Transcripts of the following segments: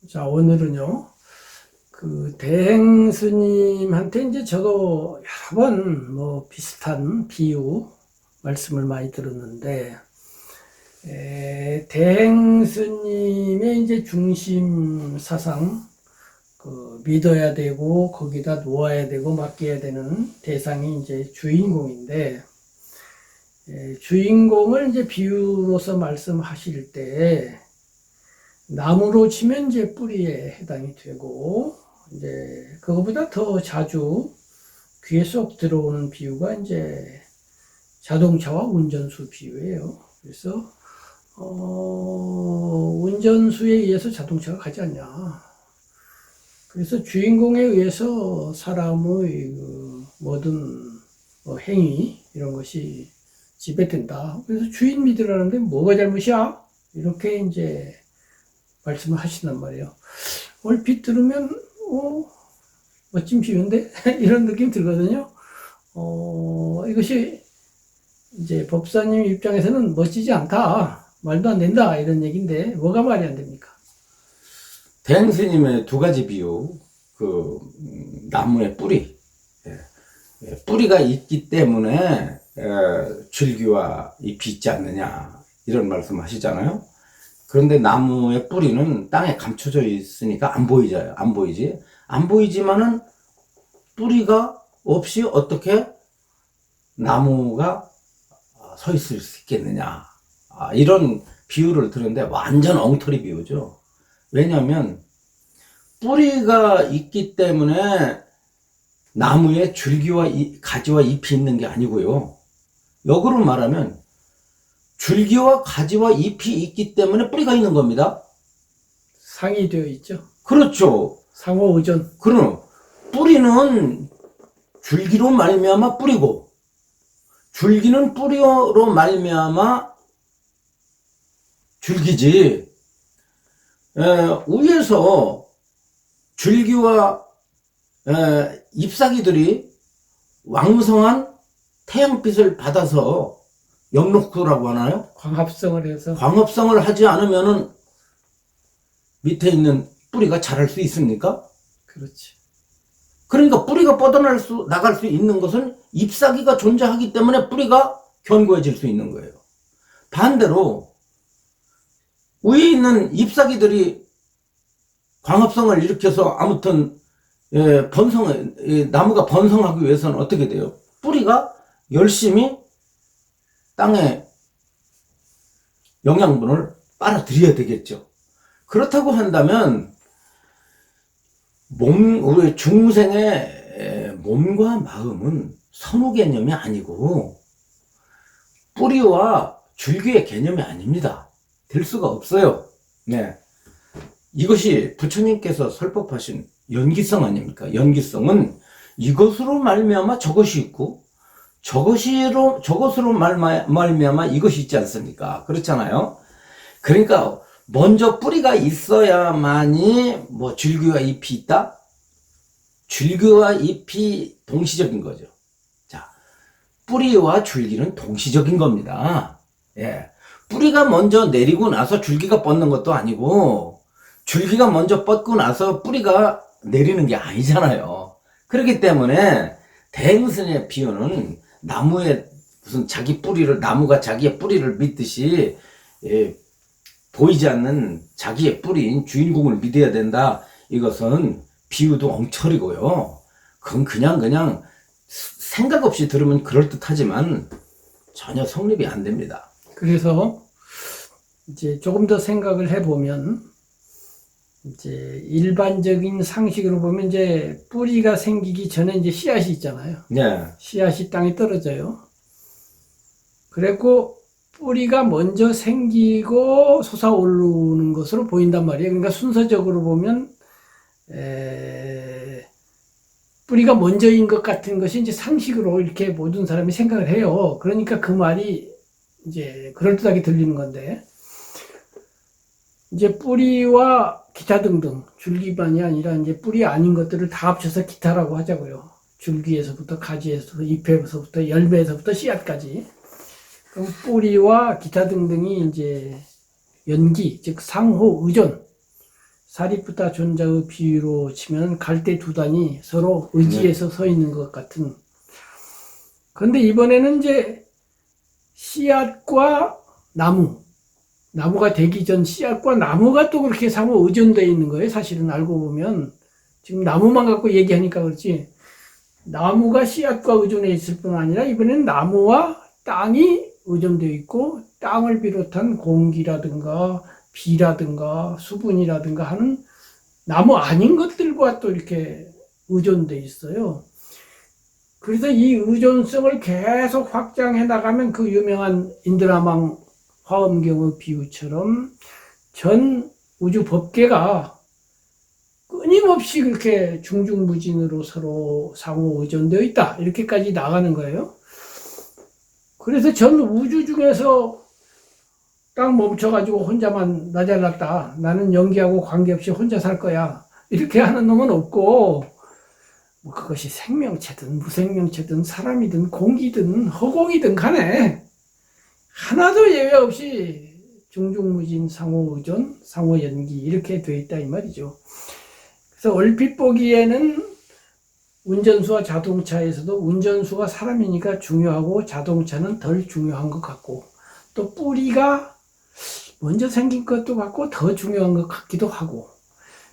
자, 오늘은요, 대행 스님한테 이제 저도 여러 번 비슷한 비유 말씀을 많이 들었는데, 대행 스님의 이제 중심 사상, 믿어야 되고, 거기다 놓아야 되고, 맡겨야 되는 대상이 이제 주인공인데, 주인공을 이제 비유로서 말씀하실 때, 나무로 치면 이제 뿌리에 해당이 되고, 이제 그거보다 더 자주 귀에 쏙 들어오는 비유가 이제 자동차와 운전수 비유예요. 그래서 운전수에 의해서 자동차가 가지 않냐. 그래서 주인공에 의해서 사람의 모든 행위 이런 것이 지배된다. 그래서 주인 믿으라는데 뭐가 잘못이야? 이렇게 이제 말씀을 하신단 말이에요. 얼핏 들으면 멋진 비유인데 이런 느낌 들거든요. 이것이 이제 법사님 입장에서는 멋지지 않다, 말도 안 된다 이런 얘기인데 뭐가 말이 안 됩니까? 대행 스님의 두 가지 비유, 나무의 뿌리, 뿌리가 있기 때문에 줄기와 잎이 있지 않느냐 이런 말씀 하시잖아요. 그런데 나무의 뿌리는 땅에 감춰져 있으니까 안 보이지. 안 보이지만은 뿌리가 없이 어떻게 나무가 서 있을 수 있겠느냐. 이런 비유를 들었는데 완전 엉터리 비유죠. 왜냐하면 뿌리가 있기 때문에 나무에 줄기와 가지와 잎이 있는 게 아니고요. 역으로 말하면 줄기와 가지와 잎이 있기 때문에 뿌리가 있는 겁니다. 상이되어 있죠. 그렇죠. 상호 의존. 그럼 뿌리는 줄기로 말미암아 뿌리고, 줄기는 뿌리로 말미암아 줄기지. 위에서 줄기와 잎사귀들이 왕성한 태양빛을 받아서 영록토라고 하나요? 광합성을 해서. 광합성을 하지 않으면은 밑에 있는 뿌리가 자랄 수 있습니까? 그렇지. 그러니까 뿌리가 나갈 수 있는 것은 잎사귀가 존재하기 때문에 뿌리가 견고해질 수 있는 거예요. 반대로 위에 있는 잎사귀들이 광합성을 일으켜서 아무튼 나무가 번성하기 위해서는 어떻게 돼요? 뿌리가 열심히 땅에 영양분을 빨아들여야 되겠죠. 그렇다고 한다면 우리 중생의 몸과 마음은 선후 개념이 아니고 뿌리와 줄기의 개념이 아닙니다. 될 수가 없어요. 네. 이것이 부처님께서 설법하신 연기성 아닙니까? 연기성은 이것으로 말미암아 저것이 있고 저것으로 말미암아 이것이 있지 않습니까? 그렇잖아요. 그러니까 먼저 뿌리가 있어야만이 줄기와 잎이 있다? 줄기와 잎이 동시적인 거죠. 자, 뿌리와 줄기는 동시적인 겁니다. 예. 뿌리가 먼저 내리고 나서 줄기가 뻗는 것도 아니고, 줄기가 먼저 뻗고 나서 뿌리가 내리는 게 아니잖아요. 그렇기 때문에 대행스의 비유는 나무의 나무가 자기의 뿌리를 믿듯이 보이지 않는 자기의 뿌리인 주인공을 믿어야 된다. 이것은 비유도 엉터리고요. 그건 그냥 생각 없이 들으면 그럴듯하지만 전혀 성립이 안 됩니다. 그래서 이제 조금 더 생각을 해보면, 이제 일반적인 상식으로 보면 이제 뿌리가 생기기 전에 이제 씨앗이 있잖아요. 네. 씨앗이 땅에 떨어져요. 그리고 뿌리가 먼저 생기고 솟아오르는 것으로 보인단 말이에요. 그러니까 순서적으로 보면 뿌리가 먼저인 것 같은 것이 이제 상식으로 이렇게 모든 사람이 생각을 해요. 그러니까 그 말이 이제 그럴듯하게 들리는 건데, 이제 뿌리와 기타 등등, 줄기만이 아니라 이제 뿌리 아닌 것들을 다 합쳐서 기타라고 하자고요. 줄기에서부터 가지에서부터 잎에서부터 열매에서부터 씨앗까지. 그럼 뿌리와 기타 등등이 이제 연기, 즉 상호 의존, 사리프타 존자의 비유로 치면 갈대 두 단이 서로 의지해서 서 있는 것 같은. 그런데 이번에는 이제 씨앗과 나무가 되기 전 씨앗과 나무가 또 그렇게 상호 의존되어 있는 거예요. 사실은 알고 보면 지금 나무만 갖고 얘기하니까 그렇지, 나무가 씨앗과 의존해 있을 뿐 아니라 이번에는 나무와 땅이 의존되어 있고, 땅을 비롯한 공기라든가 비라든가 수분이라든가 하는 나무 아닌 것들과 또 이렇게 의존되어 있어요. 그래서 이 의존성을 계속 확장해 나가면 그 유명한 인드라망 화엄경의 비유처럼 전 우주 법계가 끊임없이 그렇게 중중무진으로 서로 상호 의존되어 있다, 이렇게까지 나가는 거예요. 그래서 전 우주 중에서 딱 멈춰가지고 혼자만 나 잘났다, 나는 연기하고 관계없이 혼자 살 거야, 이렇게 하는 놈은 없고, 뭐 그것이 생명체든 무생명체든 사람이든 공기든 허공이든 간에 하나도 예외 없이 중중무진 상호의존, 상호연기 이렇게 돼 있다 이 말이죠. 그래서 얼핏 보기에는 운전수와 자동차에서도 운전수가 사람이니까 중요하고 자동차는 덜 중요한 것 같고, 또 뿌리가 먼저 생긴 것도 같고 더 중요한 것 같기도 하고,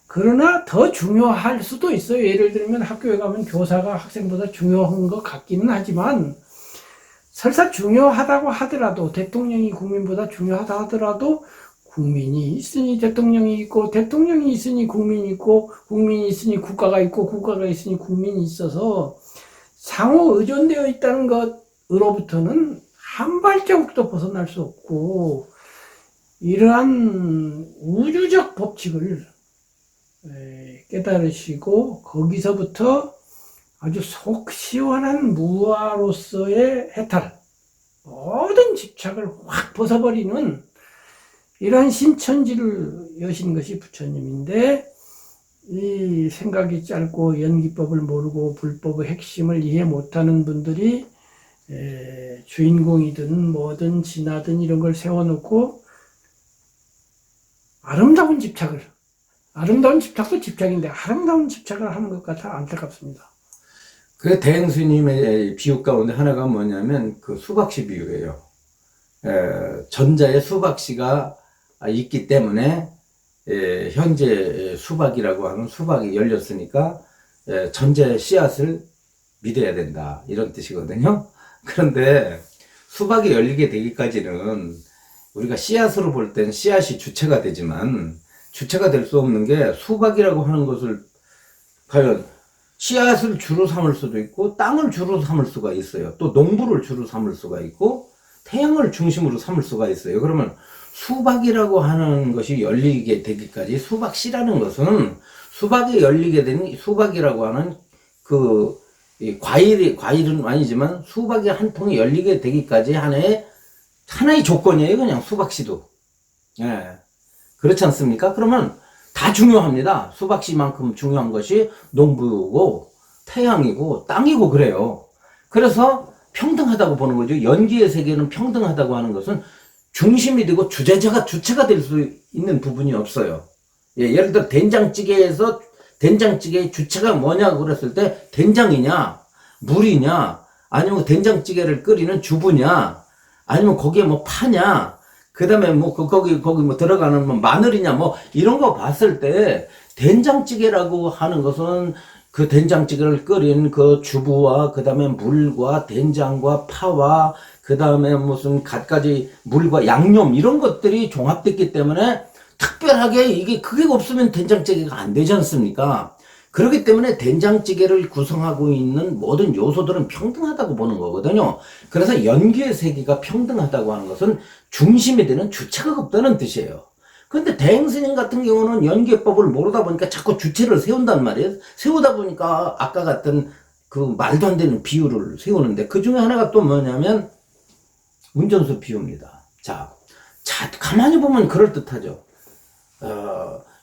그러나 더 중요할 수도 있어요. 예를 들면 학교에 가면 교사가 학생보다 중요한 것 같기는 하지만, 설사 중요하다고 하더라도, 대통령이 국민보다 중요하다 하더라도 국민이 있으니 대통령이 있고, 대통령이 있으니 국민이 있고, 국민이 있으니 국가가 있고, 국가가 있으니 국민이 있어서 상호 의존되어 있다는 것으로부터는 한 발자국도 벗어날 수 없고, 이러한 우주적 법칙을 깨달으시고 거기서부터 아주 속 시원한 무아로서의 해탈, 모든 집착을 확 벗어버리는 이러한 신천지를 여신 것이 부처님인데, 이 생각이 짧고 연기법을 모르고 불법의 핵심을 이해 못하는 분들이 주인공이든 뭐든 진화든 이런 걸 세워놓고 아름다운 집착도 집착인데 아름다운 집착을 하는 것 같아 안타깝습니다. 그 대행스님의 비유 가운데 하나가 뭐냐면 그 수박씨 비유예요. 전자에 수박씨가 있기 때문에 현재 수박이라고 하는 수박이 열렸으니까 전자의 씨앗을 믿어야 된다, 이런 뜻이거든요. 그런데 수박이 열리게 되기까지는 우리가 씨앗으로 볼 땐 씨앗이 주체가 되지만, 주체가 될 수 없는 게 수박이라고 하는 것을 과연 씨앗을 주로 삼을 수도 있고, 땅을 주로 삼을 수가 있어요. 또 농부를 주로 삼을 수가 있고, 태양을 중심으로 삼을 수가 있어요. 그러면 수박이라고 하는 것이 열리게 되기까지, 수박씨라는 것은 수박이 열리게 되는, 수박이라고 하는 그 과일은 아니지만 수박이 한 통이 열리게 되기까지 하나의 조건이에요. 그냥 수박씨도. 그렇지 않습니까? 그러면 다 중요합니다. 수박씨만큼 중요한 것이 농부고 태양이고 땅이고 그래요. 그래서 평등하다고 보는 거죠. 연기의 세계는 평등하다고 하는 것은 중심이 되고 주체가 될 수 있는 부분이 없어요. 예를 들어 된장찌개에서 된장찌개의 주체가 뭐냐고 그랬을 때, 된장이냐 물이냐, 아니면 된장찌개를 끓이는 주부냐, 아니면 거기에 뭐 파냐, 그 다음에 뭐 거기 뭐 들어가는 뭐 마늘이냐, 뭐 이런 거 봤을 때 된장찌개라고 하는 것은 그 된장찌개를 끓인 그 주부와 그 다음에 물과 된장과 파와 그 다음에 무슨 갖가지 물과 양념 이런 것들이 종합됐기 때문에 특별하게 그게 없으면 된장찌개가 안 되지 않습니까? 그렇기 때문에 된장찌개를 구성하고 있는 모든 요소들은 평등하다고 보는 거거든요. 그래서 연기의 세계가 평등하다고 하는 것은 중심이 되는 주체가 없다는 뜻이에요. 근데 대행스님 같은 경우는 연기법을 모르다 보니까 자꾸 주체를 세운단 말이에요. 세우다 보니까 아까 같은 그 말도 안 되는 비유를 세우는데, 그 중에 하나가 또 뭐냐면 운전수 비유입니다. 자, 가만히 보면 그럴듯하죠.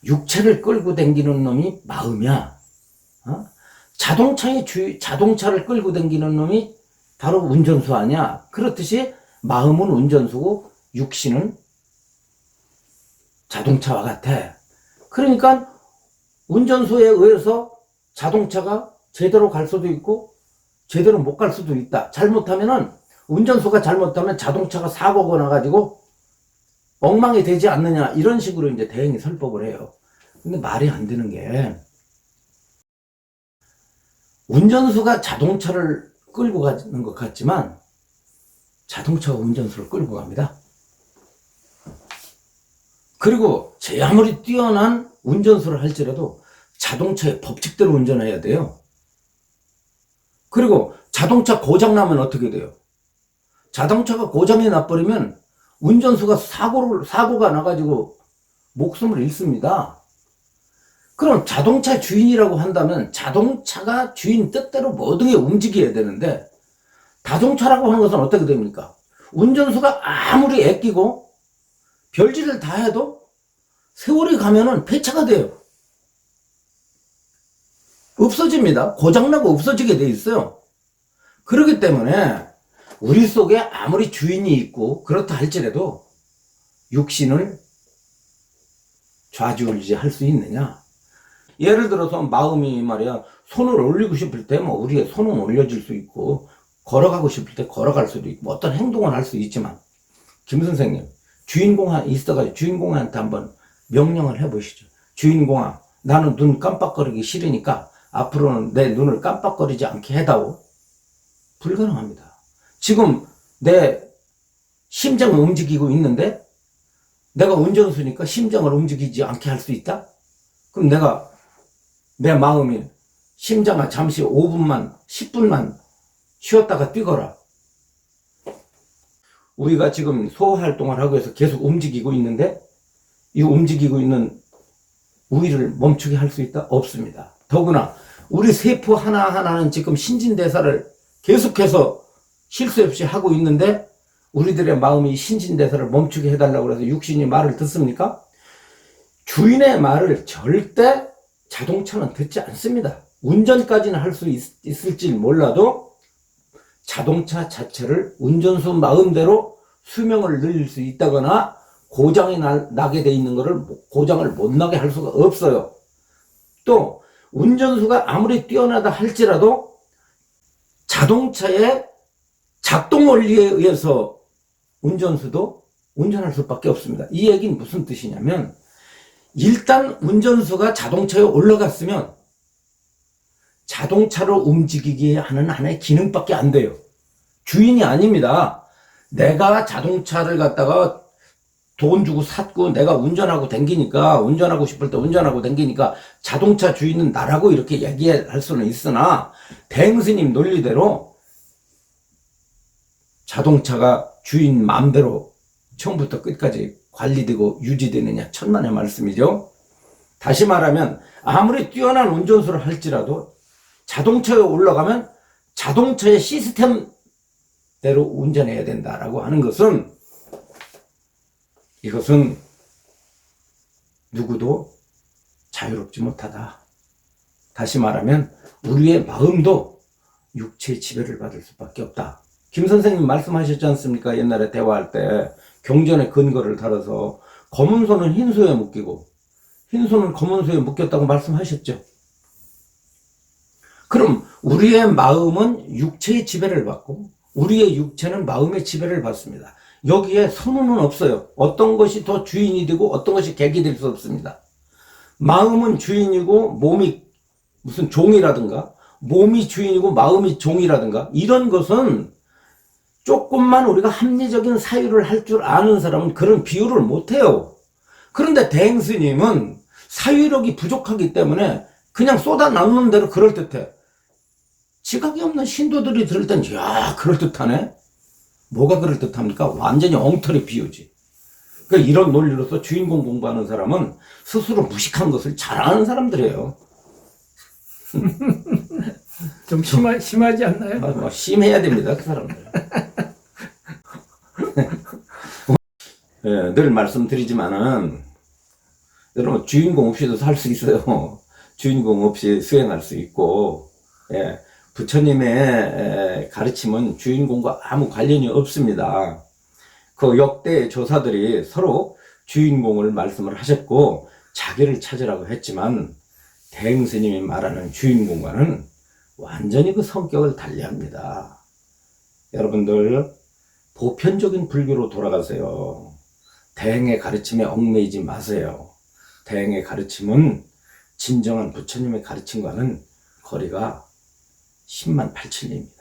육체를 끌고 다니는 놈이 마음이야. 자동차를 끌고 다니는 놈이 바로 운전수 아니야. 그렇듯이 마음은 운전수고 육신은 자동차와 같아. 그러니까 운전수에 의해서 자동차가 제대로 갈 수도 있고 제대로 못 갈 수도 있다. 잘못하면은 운전수가 잘못하면 자동차가 사고가 나가지고 엉망이 되지 않느냐, 이런 식으로 이제 대행이 설법을 해요. 근데 말이 안 되는 게, 운전수가 자동차를 끌고 가는 것 같지만 자동차가 운전수를 끌고 갑니다. 그리고 제 아무리 뛰어난 운전수를 할지라도 자동차의 법칙대로 운전해야 돼요. 그리고 자동차 고장나면 어떻게 돼요? 자동차가 고장이 나버리면 운전수가 사고가 나가지고 목숨을 잃습니다. 그럼 자동차 주인이라고 한다면 자동차가 주인 뜻대로 모든 게 움직여야 되는데, 자동차라고 하는 것은 어떻게 됩니까? 운전수가 아무리 애끼고 별짓을 다 해도 세월이 가면은 폐차가 돼요. 없어집니다. 고장나고 없어지게 돼 있어요. 그렇기 때문에 우리 속에 아무리 주인이 있고 그렇다 할지라도 육신을 좌지우지할 수 있느냐? 예를 들어서 마음이 말이야, 손을 올리고 싶을 때 뭐 우리의 손은 올려질 수 있고, 걸어가고 싶을 때 걸어갈 수도 있고, 뭐 어떤 행동을 할 수 있지만, 김 선생님, 주인공 있어가지고 주인공한테 한번 명령을 해보시죠. 주인공아, 나는 눈 깜빡거리기 싫으니까 앞으로는 내 눈을 깜빡거리지 않게 해다오. 불가능합니다. 지금 내 심장을 움직이고 있는데 내가 운전수니까 심장을 움직이지 않게 할 수 있다? 그럼 내가 내 마음이 심장아 잠시 5분만 10분만 쉬었다가 뛰거라. 우리가 지금 소화활동을 하고 해서 계속 움직이고 있는데 이 움직이고 있는 우리를 멈추게 할 수 있다? 없습니다. 더구나 우리 세포 하나하나는 지금 신진대사를 계속해서 실수 없이 하고 있는데 우리들의 마음이 신진대사를 멈추게 해달라고 해서 육신이 말을 듣습니까? 주인의 말을 절대 자동차는 듣지 않습니다. 운전까지는 할 수 있을지 몰라도 자동차 자체를 운전수 마음대로 수명을 늘릴 수 있다거나 고장이 나게 돼 있는 것을 고장을 못 나게 할 수가 없어요. 또 운전수가 아무리 뛰어나다 할지라도 자동차의 작동 원리에 의해서 운전수도 운전할 수밖에 없습니다. 이 얘기는 무슨 뜻이냐면, 일단 운전수가 자동차에 올라갔으면 자동차로 움직이게 하는 하나의 기능밖에 안 돼요. 주인이 아닙니다. 내가 자동차를 갖다가 돈 주고 샀고 내가 운전하고 댕기니까, 운전하고 싶을 때 운전하고 댕기니까 자동차 주인은 나라고 이렇게 얘기할 수는 있으나, 대행스님 논리대로 자동차가 주인 마음대로 처음부터 끝까지 관리되고 유지되느냐, 천만의 말씀이죠. 다시 말하면 아무리 뛰어난 운전수를 할지라도 자동차에 올라가면 자동차의 시스템대로 운전해야 된다라고 하는 것은, 이것은 누구도 자유롭지 못하다. 다시 말하면 우리의 마음도 육체의 지배를 받을 수밖에 없다. 김 선생님 말씀하셨지 않습니까? 옛날에 대화할 때 경전의 근거를 달아서 검은 소는 흰 소에 묶이고 흰 소는 검은 소에 묶였다고 말씀하셨죠. 그럼 우리의 마음은 육체의 지배를 받고 우리의 육체는 마음의 지배를 받습니다. 여기에 선언은 없어요. 어떤 것이 더 주인이 되고 어떤 것이 객이 될 수 없습니다. 마음은 주인이고 몸이 무슨 종이라든가, 몸이 주인이고 마음이 종이라든가, 이런 것은 조금만 우리가 합리적인 사유를 할 줄 아는 사람은 그런 비유를 못해요. 그런데 대행스님은 사유력이 부족하기 때문에 그냥 쏟아나오는 대로 그럴듯해. 지각이 없는 신도들이 들을 땐, 이야, 그럴듯하네? 뭐가 그럴듯합니까? 완전히 엉터리 비유지. 그러니까 이런 논리로서 주인공 공부하는 사람은 스스로 무식한 것을 잘 아는 사람들이에요. 좀 심하지 않나요? 심해야 됩니다, 그 사람들. 예, 늘 말씀드리지만은, 여러분, 주인공 없이도 살 수 있어요. 주인공 없이 수행할 수 있고, 예, 부처님의 가르침은 주인공과 아무 관련이 없습니다. 그 역대 조사들이 서로 주인공을 말씀을 하셨고, 자기를 찾으라고 했지만 대행스님이 말하는 주인공과는 완전히 그 성격을 달리합니다. 여러분들 보편적인 불교로 돌아가세요. 대행의 가르침에 얽매이지 마세요. 대행의 가르침은 진정한 부처님의 가르침과는 거리가 10만 8천리입니다.